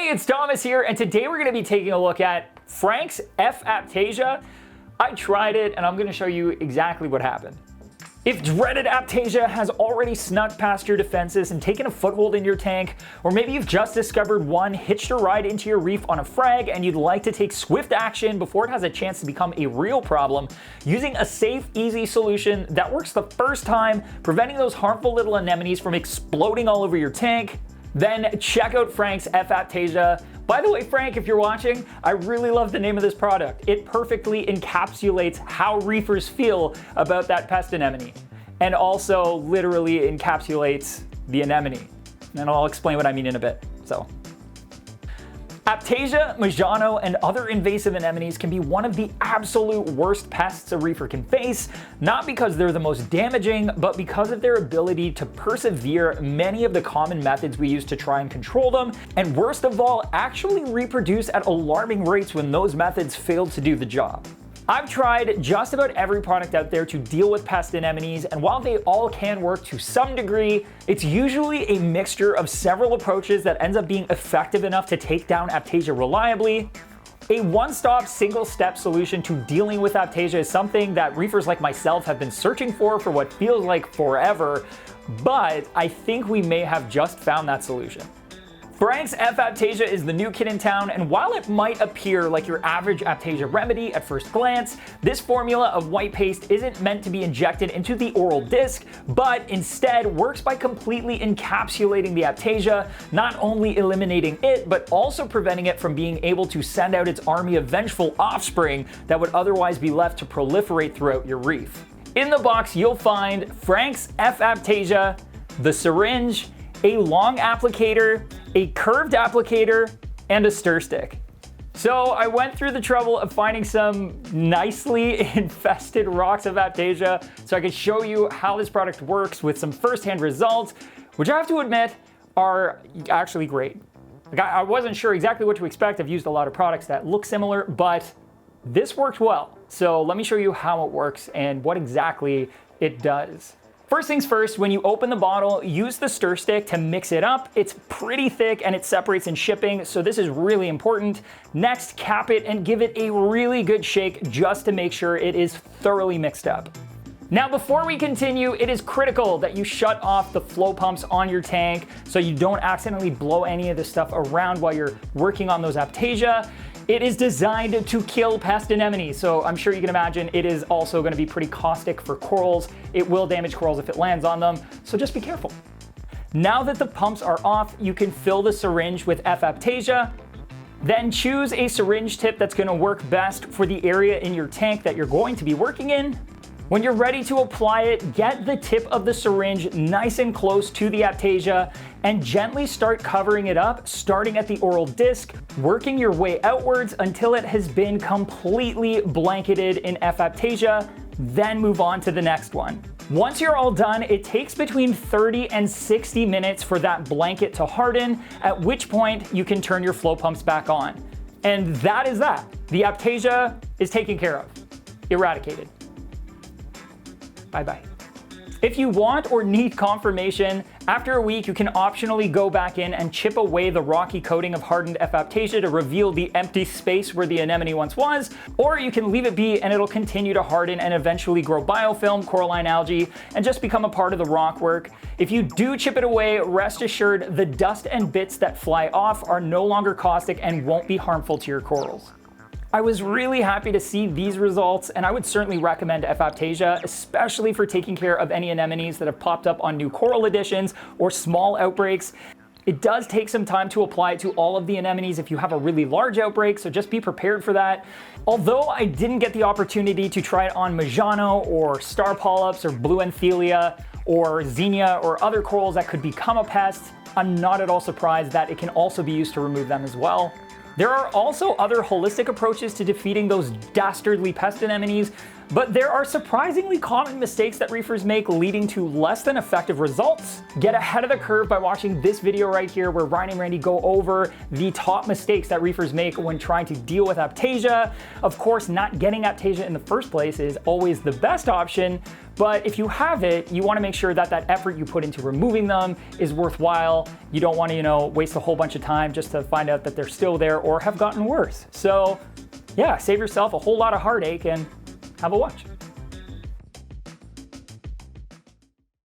it's Thomas here, and today we're going to be taking a look at Franks F-Aiptasia. I tried it, and I'm going to show you exactly what happened. If dreaded Aptasia has already snuck past your defenses and taken a foothold in your tank, or maybe you've just discovered one, hitched a ride into your reef on a frag, and you'd like to take swift action before it has a chance to become a real problem, using a safe, easy solution that works the first time, preventing those harmful little anemones from exploding all over your tank, then check out Franks F-Aiptasia. By the way, Frank, if you're watching, I really love the name of this product. It perfectly encapsulates how reefers feel about that pest anemone, and also literally encapsulates the anemone. And I'll explain what I mean in a bit. Aptasia, Majano, and other invasive anemones can be one of the absolute worst pests a reefer can face, not because they're the most damaging, but because of their ability to persevere many of the common methods we use to try and control them, and worst of all, actually reproduce at alarming rates when those methods fail to do the job. I've tried just about every product out there to deal with pest anemones, and while they all can work to some degree, it's usually a mixture of several approaches that ends up being effective enough to take down Aptasia reliably. A one-stop, single-step solution to dealing with Aptasia is something that reefers like myself have been searching for what feels like forever, but I think we may have just found that solution. Franks F-Aiptasia is the new kid in town, and while it might appear like your average Aptasia remedy at first glance, this formula of white paste isn't meant to be injected into the oral disc, but instead works by completely encapsulating the Aptasia, not only eliminating it, but also preventing it from being able to send out its army of vengeful offspring that would otherwise be left to proliferate throughout your reef. In the box, you'll find Franks F-Aiptasia, the syringe, a long applicator, a curved applicator, and a stir stick. So I went through the trouble of finding some nicely infested rocks of Aptasia so I could show you how this product works with some first-hand results, which I have to admit are actually great. I wasn't sure exactly what to expect. I've used a lot of products that look similar, but this worked well. So let me show you how it works and what exactly it does. First things first, when you open the bottle, use the stir stick to mix it up. It's pretty thick and it separates in shipping, so this is really important. Next, cap it and give it a really good shake just to make sure it is thoroughly mixed up. Now, before we continue, it is critical that you shut off the flow pumps on your tank so you don't accidentally blow any of the stuff around while you're working on those Aptasia. It is designed to kill pest anemones, so I'm sure you can imagine it is also going to be pretty caustic for corals. It will damage corals if it lands on them, so just be careful. Now that the pumps are off, you can fill the syringe with F-Aiptasia. Then choose a syringe tip that's going to work best for the area in your tank that you're going to be working in. When you're ready to apply it, get the tip of the syringe nice and close to the Aptasia and gently start covering it up, starting at the oral disc, working your way outwards until it has been completely blanketed in F-Aiptasia, then move on to the next one. Once you're all done, it takes between 30 and 60 minutes for that blanket to harden, at which point you can turn your flow pumps back on. And that is that. The Aptasia is taken care of, eradicated. Bye-bye. If you want or need confirmation, after a week you can optionally go back in and chip away the rocky coating of hardened F-Aiptasia to reveal the empty space where the anemone once was, or you can leave it be and it'll continue to harden and eventually grow biofilm, coralline algae, and just become a part of the rockwork. If you do chip it away, rest assured the dust and bits that fly off are no longer caustic and won't be harmful to your corals. I was really happy to see these results, and I would certainly recommend F-Aiptasia, especially for taking care of any anemones that have popped up on new coral additions or small outbreaks. It does take some time to apply it to all of the anemones if you have a really large outbreak, so just be prepared for that. Although I didn't get the opportunity to try it on Majano or star polyps or blue Enthelia or Xenia or other corals that could become a pest, I'm not at all surprised that it can also be used to remove them as well. There are also other holistic approaches to defeating those dastardly pest anemones, But there are surprisingly common mistakes that reefers make leading to less than effective results. Get ahead of the curve by watching this video right here where Ryan and Randy go over the top mistakes that reefers make when trying to deal with Aptasia. Of course, not getting Aptasia in the first place is always the best option, but if you have it, you want to make sure that that effort you put into removing them is worthwhile. You don't want to, waste a whole bunch of time just to find out that they're still there or have gotten worse. So yeah, save yourself a whole lot of heartache and have a watch.